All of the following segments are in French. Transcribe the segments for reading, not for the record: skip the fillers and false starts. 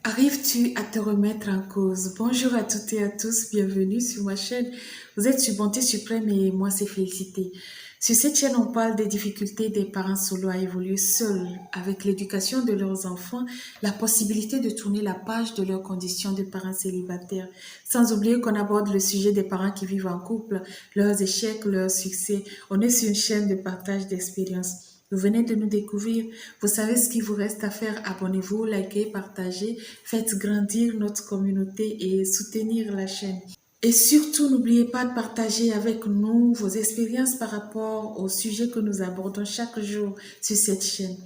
Arrives-tu à te remettre en cause? Bonjour à toutes et à tous, bienvenue sur ma chaîne. Vous êtes sur Bonté Suprême et moi c'est Félicité. Sur cette chaîne, on parle des difficultés des parents solo à évoluer seuls avec l'éducation de leurs enfants, la possibilité de tourner la page de leurs conditions de parents célibataires. Sans oublier qu'on aborde le sujet des parents qui vivent en couple, leurs échecs, leurs succès. On est sur une chaîne de partage d'expériences. Vous venez de nous découvrir. Vous savez ce qu'il vous reste à faire. Abonnez-vous, likez, partagez. Faites grandir notre communauté et soutenir la chaîne. Et surtout, n'oubliez pas de partager avec nous vos expériences par rapport au sujet que nous abordons chaque jour sur cette chaîne.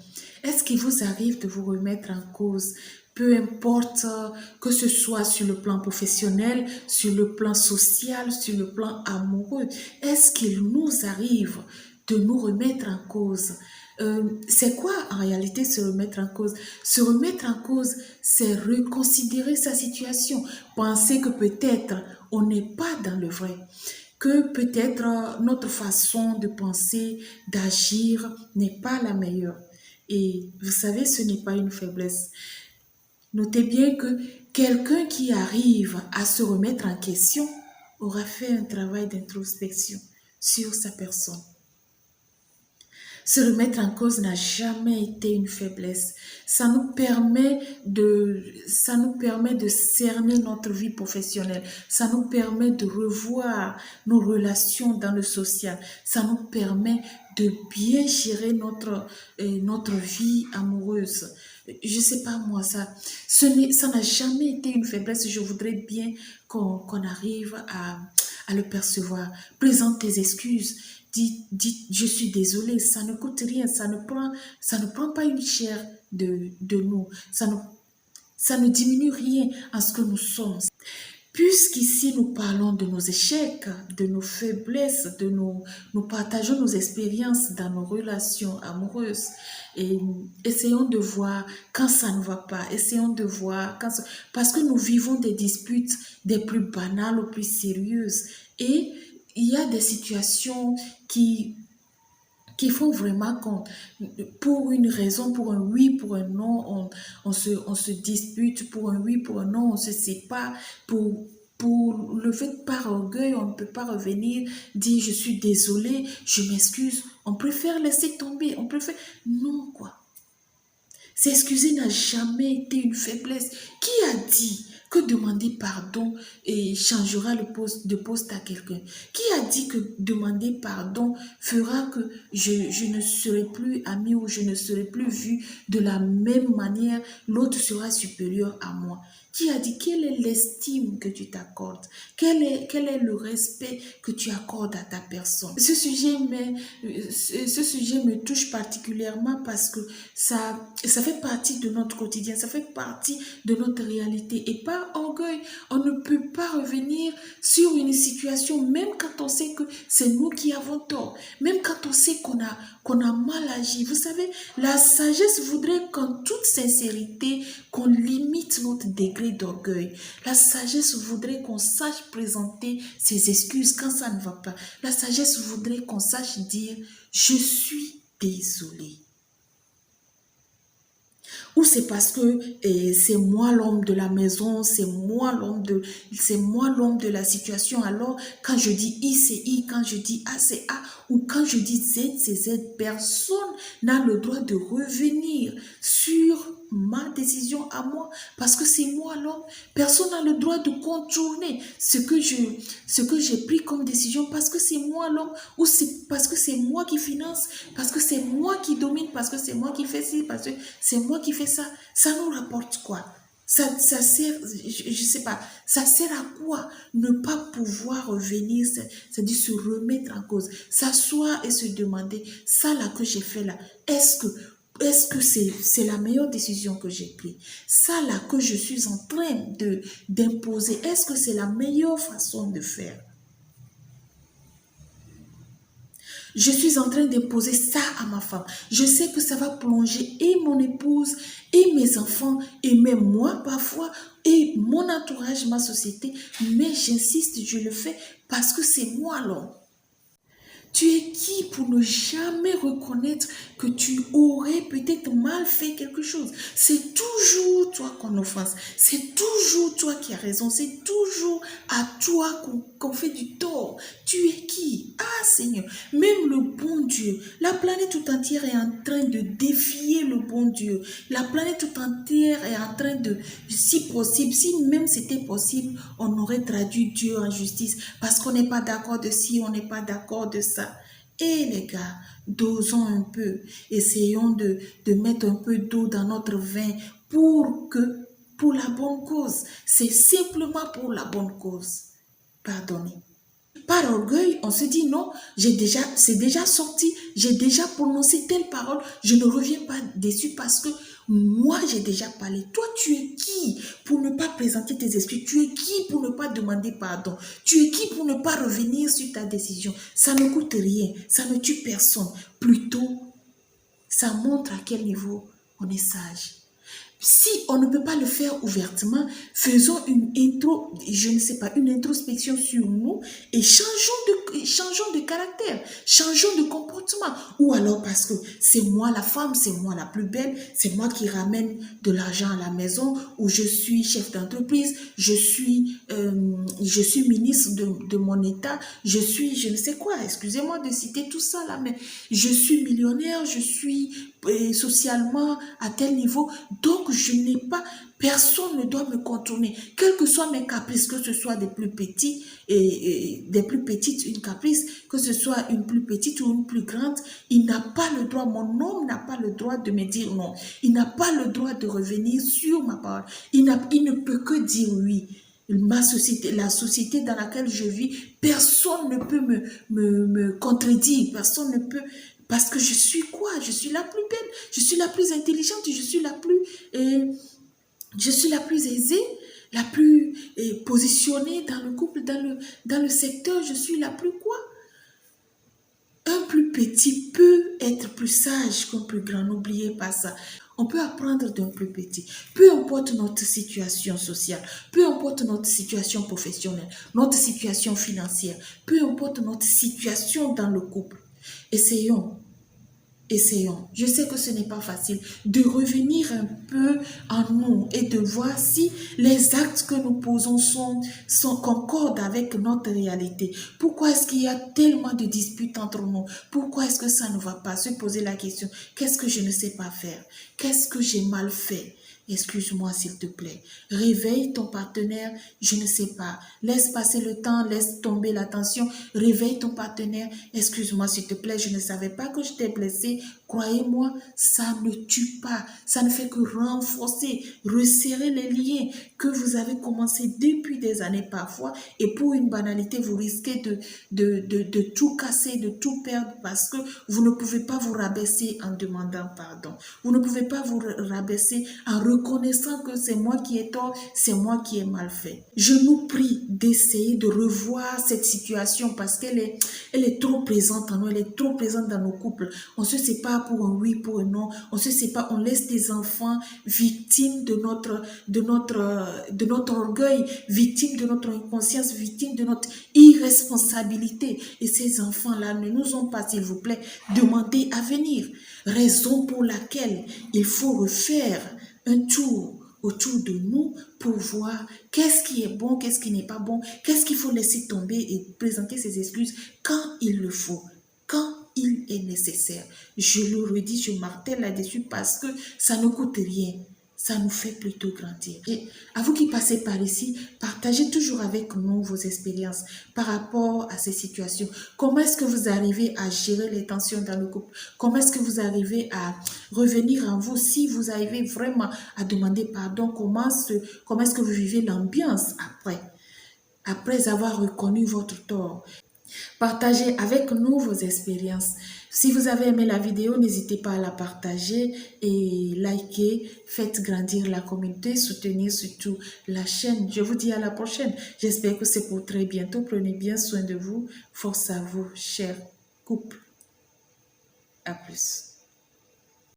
Est-ce qu'il vous arrive de vous remettre en cause? Peu importe que ce soit sur le plan professionnel, sur le plan social, sur le plan amoureux, est-ce qu'il nous arrive de nous remettre en cause? C'est quoi en réalité se remettre en cause? Se remettre en cause, c'est reconsidérer sa situation, penser que peut-être on n'est pas dans le vrai, que peut-être notre façon de penser, d'agir n'est pas la meilleure. Et vous savez, ce n'est pas une faiblesse. Notez bien que quelqu'un qui arrive à se remettre en question aura fait un travail d'introspection sur sa personne. Se remettre en cause n'a jamais été une faiblesse. Ça nous permet de cerner notre vie professionnelle. Ça nous permet de revoir nos relations dans le social. Ça nous permet de bien gérer notre vie amoureuse. Je sais pas moi, ça n'a jamais été une faiblesse. Je voudrais bien qu'on arrive à le percevoir. Présente tes excuses. Dis, je suis désolée, ça ne coûte rien, ça ne prend pas une chair de nous, ça ne diminue rien à ce que nous sommes. Puisqu'ici nous parlons de nos échecs, de nos faiblesses, nous partageons nos expériences dans nos relations amoureuses et essayons de voir quand ça ne va pas, essayons de voir parce que nous vivons des disputes des plus banales aux plus sérieuses et il y a des situations qui font vraiment qu'on, pour une raison, pour un oui, pour un non, on se dispute, pour un oui, pour un non, on se sépare, pour le fait par orgueil, on ne peut pas revenir, dire je suis désolé, je m'excuse, on préfère laisser tomber, on préfère, non quoi. S'excuser n'a jamais été une faiblesse. Qui a dit que demander pardon changera de poste à quelqu'un? Qui a dit que demander pardon fera que je ne serai plus ami ou je ne serai plus vu de la même manière, l'autre sera supérieur à moi? Qui a dit quelle est l'estime que tu t'accordes? Quel est le respect que tu accordes à ta personne? Ce sujet me touche particulièrement parce que ça fait partie de notre quotidien, ça fait partie de notre réalité. Et par orgueil, on ne peut pas revenir sur une situation, même quand on sait que c'est nous qui avons tort, même quand on sait qu'on a mal agi. Vous savez, la sagesse voudrait qu'en toute sincérité, qu'on limite notre degré d'orgueil. La sagesse voudrait qu'on sache présenter ses excuses quand ça ne va pas. La sagesse voudrait qu'on sache dire « je suis désolé ». Ou c'est parce que c'est moi l'homme de la maison, c'est moi l'homme de la situation. Alors, quand je dis I, c'est I, quand je dis A, c'est A, ou quand je dis Z, c'est Z, personne n'a le droit de revenir sur ma décision à moi, parce que c'est moi l'homme. Personne n'a le droit de contourner ce que j'ai pris comme décision, parce que c'est moi l'homme, ou c'est parce que c'est moi qui finance, parce que c'est moi qui domine, parce que c'est moi qui fais ci, parce que c'est moi qui fais ça. Ça nous rapporte quoi? Ça sert, je sais pas, ça sert à quoi ne pas pouvoir revenir, c'est-à-dire se remettre en cause, s'asseoir et se demander, ça là que j'ai fait là, est-ce que c'est la meilleure décision que j'ai prise? Ça là que je suis en train d'imposer, est-ce que c'est la meilleure façon de faire? Je suis en train d'imposer ça à ma femme. Je sais que ça va plonger et mon épouse et mes enfants et même moi parfois et mon entourage, ma société. Mais j'insiste, je le fais parce que c'est moi l'homme. Tu es qui pour ne jamais reconnaître que tu aurais peut-être mal fait quelque chose? C'est toujours toi qu'on offense. C'est toujours toi qui as raison. C'est toujours à toi qu'on fait du tort. Tu es qui? Ah Seigneur, même le bon Dieu, la planète tout entière est en train de défier le bon Dieu. La planète tout entière est en train de, si possible, si même c'était possible, on aurait traduit Dieu en justice parce qu'on n'est pas d'accord de ci, on n'est pas d'accord de ça. Et les gars, dosons un peu, essayons de mettre un peu d'eau dans notre vin pour la bonne cause. C'est simplement pour la bonne cause. Pardonnez. Par orgueil, on se dit non, c'est déjà sorti, j'ai déjà prononcé telle parole, je ne reviens pas dessus parce que moi j'ai déjà parlé. Toi, tu es qui pour ne pas présenter tes excuses? Tu es qui pour ne pas demander pardon? Tu es qui pour ne pas revenir sur ta décision? Ça ne coûte rien, ça ne tue personne. Plutôt, ça montre à quel niveau on est sage. Si on ne peut pas le faire ouvertement, faisons je ne sais pas, une introspection sur nous et changeons de caractère, changeons de comportement. Ou alors parce que c'est moi la femme, c'est moi la plus belle, c'est moi qui ramène de l'argent à la maison, ou je suis chef d'entreprise, je suis ministre de mon état, je ne sais quoi, excusez-moi de citer tout ça là, mais je suis millionnaire, je suis socialement à tel niveau, donc je n'ai pas, personne ne doit me contourner, quels que soient mes caprices, que ce soit des plus petits et des plus petites, une caprice, que ce soit une plus petite ou une plus grande, il n'a pas le droit, mon homme n'a pas le droit de me dire non, il n'a pas le droit de revenir sur ma parole, il ne peut que dire oui. Ma société, la société dans laquelle je vis, personne ne peut me contredire, personne ne peut, parce que je suis quoi? Je suis la plus belle, je suis la plus intelligente, je suis la plus aisée, la plus positionnée dans le couple, dans le secteur, je suis la plus quoi? Un plus petit peut être plus sage qu'un plus grand, n'oubliez pas ça. On peut apprendre d'un plus petit. Peu importe notre situation sociale, peu importe notre situation professionnelle, notre situation financière, peu importe notre situation dans le couple. Essayons je sais que ce n'est pas facile, de revenir un peu en nous et de voir si les actes que nous posons concordent avec notre réalité. Pourquoi est-ce qu'il y a tellement de disputes entre nous? Pourquoi est-ce que ça ne va pas? Se poser la question, qu'est-ce que je ne sais pas faire? Qu'est-ce que j'ai mal fait? Excuse-moi s'il te plaît. Réveille ton partenaire, je ne sais pas. Laisse passer le temps, laisse tomber la tension. Réveille ton partenaire. Excuse-moi s'il te plaît, je ne savais pas que je t'ai blessé. Croyez-moi, ça ne tue pas. Ça ne fait que renforcer, resserrer les liens que vous avez commencé depuis des années parfois. Et pour une banalité, vous risquez de tout casser, de tout perdre parce que vous ne pouvez pas vous rabaisser en demandant pardon. Vous ne pouvez pas vous rabaisser en reconnaissant que c'est moi qui ai tort, c'est moi qui ai mal fait. Je nous prie d'essayer de revoir cette situation parce qu'elle est trop présente en nous, elle est trop présente dans nos couples. On se sépare pour un oui, pour un non. On se sépare, on laisse des enfants victimes de notre orgueil, victimes de notre inconscience, victimes de notre irresponsabilité. Et ces enfants-là ne nous ont pas, s'il vous plaît, demandé à venir. Raison pour laquelle il faut refaire un tour autour de nous pour voir qu'est-ce qui est bon, qu'est-ce qui n'est pas bon, qu'est-ce qu'il faut laisser tomber et présenter ses excuses quand il le faut, quand il est nécessaire. Je le redis, je martèle là-dessus parce que ça ne coûte rien. Ça nous fait plutôt grandir. Et à vous qui passez par ici, partagez toujours avec nous vos expériences par rapport à ces situations. Comment est-ce que vous arrivez à gérer les tensions dans le couple? Comment est-ce que vous arrivez à revenir en vous si vous arrivez vraiment à demander pardon? Comment est-ce que vous vivez l'ambiance après avoir reconnu votre tort? Partagez avec nous vos expériences. Si vous avez aimé la vidéo, n'hésitez pas à la partager et liker. Faites grandir la communauté, soutenir surtout la chaîne. Je vous dis à la prochaine. J'espère que c'est pour très bientôt. Prenez bien soin de vous. Force à vous, chers couples. À plus.